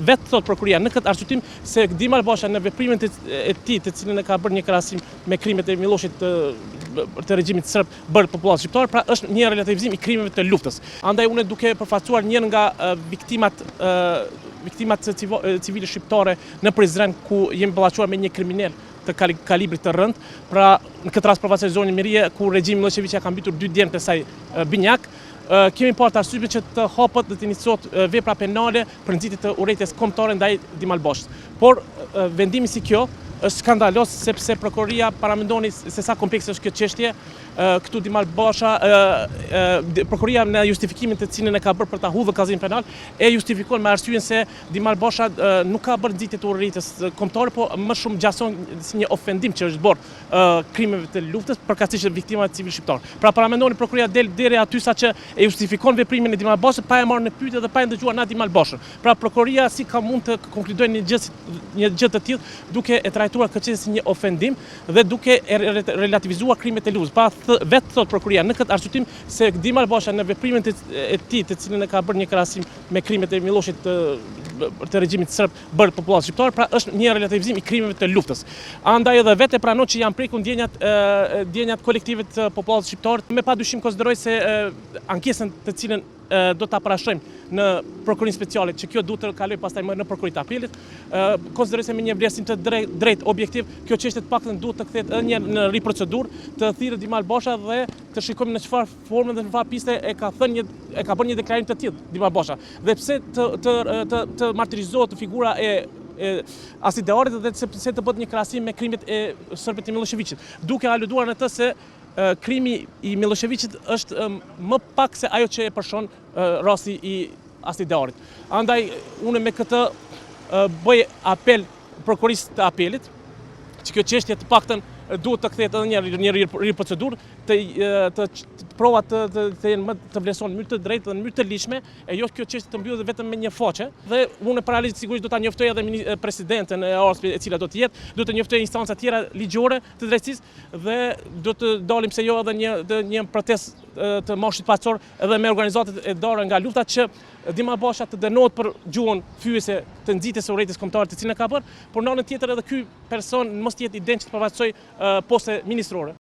vetë thot prokuria në këtë arsyetim se Dima Albasha në veprimet e tij, të cilën e ka bërë një krahasim me krimet e Miloshit të regjimit serb bërë popullatën shqiptare, pra është një relativizim i krimeve të luftës. Andaj unë duke përfaqësuar njërin nga viktimat civile shqiptare në Prizren, ku jemi ballaquar me një kriminal të kalibrit të rënd, pra në këtë rast përfaqësoj zonën Mirie, ku regjimi Milošević ka mbitur 2 djemt e saj binjak. Kemi parë të arsyeshme që të hapet dhe të iniciohet vepra penale për nxitje të urrejtjes kombëtare ndaj Dima Albashës. Por vendimi si kjo është skandalos sepse prokuria paramendoni se sa komplekse është kjo çështje. Këtu Dima Albasha, prokuria në justifikimin të cilën e ka bërë për ta hudhur kazin penal, e justifikuar me arsyeën se Dima Albasha nuk ka bërë nxitje të urrejtjes kombëtare, po më shumë gjason si një ofendim që është bërë krimeve të luftës përkatësisht viktimave civil shqiptar. Pra paramendoni prokuria del deri aty saqë e justifikon veprimin e Dima Albashës pa e marrë në pyetje dhe pa e ndëgjuar na Dima Albashën. Pra prokuria si ka mund të konkludojë një gjë të tillë duke e trajtuar këtë çështje si një ofendim dhe duke e relativizuar krimet e luftës. Pa vetë thot prokuria në këtë arsyetim se Dima Albasha në veprimet e tij, të cilën e ka bërë një krahasim me krimet e Miloshit të regjimit serb bërë popullatën shqiptare, pra është një relativizim i krimeve të luftës. Andaj edhe vetë pranon që janë prekur ndjenjat kolektive të popullatës shqiptare. Me padyshim konsideroj se ankesën të cilën do ta parashtrojmë në Prokurinë Speciale, që kjo duhet të kalojë pastaj më në Prokurinë të Apelit, konsideroj se me një vlerësim të drejt objektiv, kjo çështje të paktën duhet të kthehet edhe në riprocedurë, të thirrë Dima Albasha dhe të shikojmë në çfarë forme dhe në çfarë piste e ka bërë një deklarim të tillë Dima Albasha. Dhe pse të martirizohet figura e Asidearit dhe pse të bëhet një krahasim me krimet e serbëve të Miloševićit, duke aluduar në të se krimi i Miloševićit është më pak se ajo që e përshon rasti i Asidearit. Andaj unë me këtë bëj apel prokurisë të Apelit që kjo çështje të paktën duhet të kthehet edhe një riprocedurë, të provat të jenë më të vlerësohen në mënyrë të drejtë dhe në mënyrë të ligjshme, e jo kjo çështje të mbyllet vetëm me një faqe. Dhe unë paralelisht sigurisht do ta njoftoj edhe presidenten e ARSP, e cila do të jetë, do të njoftoj instanca tjera ligjore të drejtësisë dhe do të dalim pse jo edhe një protestë të mashit paqësor edhe me organizatat e dara nga lufta që Dima Albasha të dënohet për gjuhën fyese të nxitjes së urrejtjes kombëtare të cilën e ka bërë, por në anën tjetër edhe ky person mos të jetë i denj që të përfaqësoj poste ministrore.